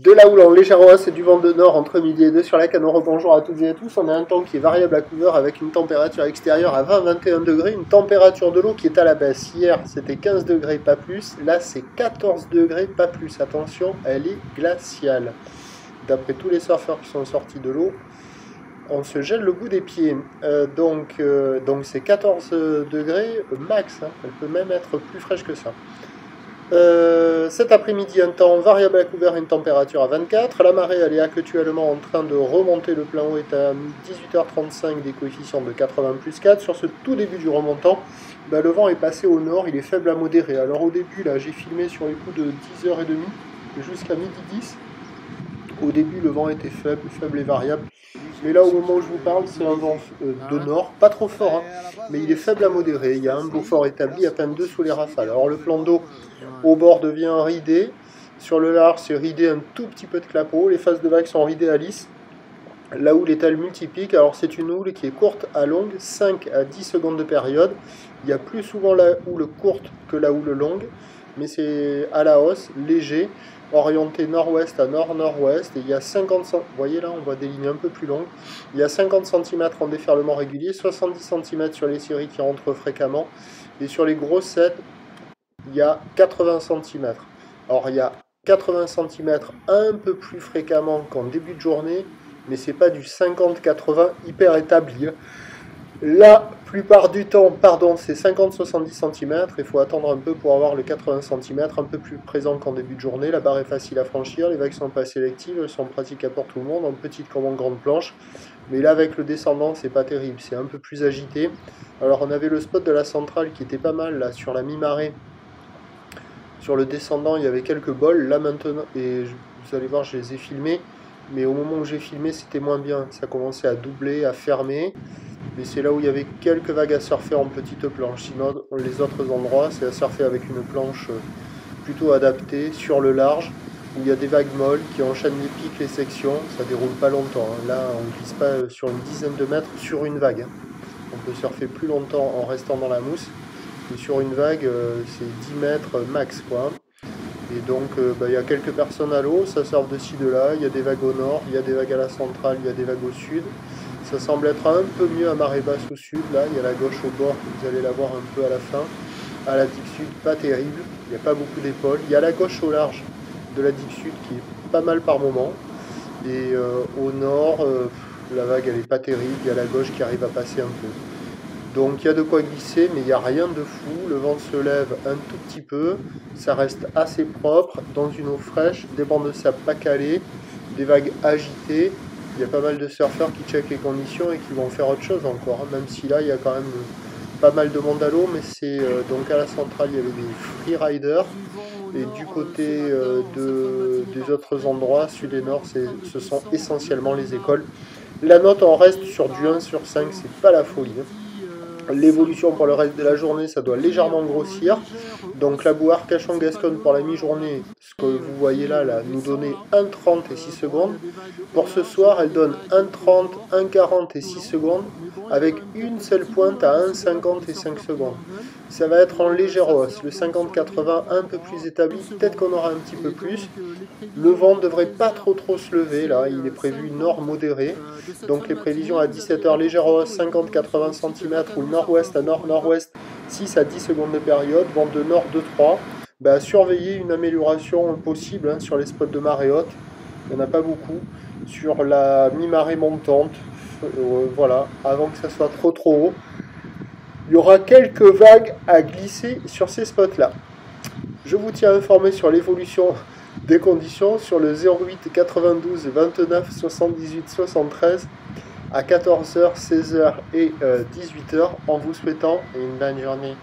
De la houle en légère hausse et du vent de nord entre midi et 2 sur la Canoro. Bonjour à toutes et à tous. On a un temps qui est variable à couvert avec une température extérieure à 20-21 degrés, une température de l'eau qui est à la baisse. Hier c'était 15 degrés pas plus, là c'est 14 degrés pas plus. Attention, elle est glaciale. D'après tous les surfeurs qui sont sortis de l'eau, on se gèle le bout des pieds. Donc c'est 14 degrés max, hein. Elle peut même être plus fraîche que ça. Cet après-midi, un temps variable à couvert et une température à 24. La marée, elle est actuellement en train de remonter. Le plein haut est à 18h35, des coefficients de 80 plus 4. Sur ce tout début du remontant, le vent est passé au nord, il est faible à modéré. Alors au début, là, j'ai filmé sur les coups de 10h30 jusqu'à midi 10. Au début, le vent était faible et variable. Mais là, au moment où je vous parle, c'est un vent de nord, pas trop fort, hein, mais il est faible à modéré. Il y a un Beaufort établi à peine 2 sous les rafales. Alors le plan d'eau au bord devient ridé. Sur le large, c'est ridé un tout petit peu de clapot. Les faces de vagues sont ridées à lisse. La houle est elle multiplique. Alors c'est une houle qui est courte à longue, 5 à 10 secondes de période. Il y a plus souvent la houle courte que la houle longue, mais c'est à la hausse, léger, orienté nord-ouest à nord-nord-ouest, et il y a 50 cm, vous voyez là, on voit des lignes un peu plus longues, il y a 50 cm en déferlement régulier, 70 cm sur les séries qui rentrent fréquemment, et sur les grosses sets, il y a 80 cm. Alors il y a 80 cm un peu plus fréquemment qu'en début de journée, mais c'est pas du 50-80 hyper établi. La plupart du temps, c'est 50-70 cm, il faut attendre un peu pour avoir le 80 cm, un peu plus présent qu'en début de journée. La barre est facile à franchir, les vagues sont pas sélectives, elles sont praticables pour tout le monde, en petite comme en grande planche. Mais là, avec le descendant, c'est pas terrible, c'est un peu plus agité. Alors on avait le spot de la centrale qui était pas mal, là, sur la mi-marée. Sur le descendant, il y avait quelques bols, là maintenant, et vous allez voir, je les ai filmés. Mais au moment où j'ai filmé, c'était moins bien, ça commençait à doubler, à fermer. Mais c'est là où il y avait quelques vagues à surfer en petite planche. Sinon, les autres endroits, c'est à surfer avec une planche plutôt adaptée, sur le large, où il y a des vagues molles qui enchaînent les pics, les sections. Ça déroule pas longtemps, hein. Là, on ne glisse pas sur une dizaine de mètres sur une vague, hein. On peut surfer plus longtemps en restant dans la mousse. Mais sur une vague, c'est 10 mètres max, quoi. Et donc, il y a quelques personnes à l'eau, ça surfe de ci, de là. Il y a des vagues au nord, il y a des vagues à la centrale, il y a des vagues au sud. Ça semble être un peu mieux à marée basse au sud, là, il y a la gauche au bord, vous allez la voir un peu à la fin. À la digue sud, pas terrible, il n'y a pas beaucoup d'épaules. Il y a la gauche au large de la digue sud qui est pas mal par moment. Et au nord, la vague elle est pas terrible, il y a la gauche qui arrive à passer un peu. Donc il y a de quoi glisser, mais il n'y a rien de fou. Le vent se lève un tout petit peu, ça reste assez propre, dans une eau fraîche, des bancs de sable pas calés, des vagues agitées. Il y a pas mal de surfeurs qui checkent les conditions et qui vont faire autre chose encore, hein, même si là il y a quand même pas mal de monde à l'eau, mais c'est donc à la centrale il y avait des freeriders, et du côté des autres endroits, sud et nord, ce sont essentiellement les écoles. La note en reste sur du 1 sur 5, c'est pas la folie, hein. L'évolution pour le reste de la journée, ça doit légèrement grossir. Donc la boue Arcachon-Gascogne pour la mi-journée, ce que vous voyez là, nous donnait 1,30 et 6 secondes. Pour ce soir, elle donne 1,30, 1,40 et 6 secondes, avec une seule pointe à 1,50 et 5 secondes. Ça va être en légère hausse, le 50-80 un peu plus établi, peut-être qu'on aura un petit peu plus. Le vent ne devrait pas trop se lever, là, il est prévu nord modéré. Donc les prévisions à 17h, légère hausse, 50-80 cm, ou nord-ouest à nord-nord-ouest, 6 à 10 secondes de période, vent de nord 2-3. Surveiller une amélioration possible, hein, sur les spots de marée haute, il n'y en a pas beaucoup. Sur la mi-marée montante, voilà, avant que ça soit trop haut. Il y aura quelques vagues à glisser sur ces spots-là. Je vous tiens informé sur l'évolution des conditions sur le 08 92 29 78 73 à 14h, 16h et 18h en vous souhaitant une bonne journée.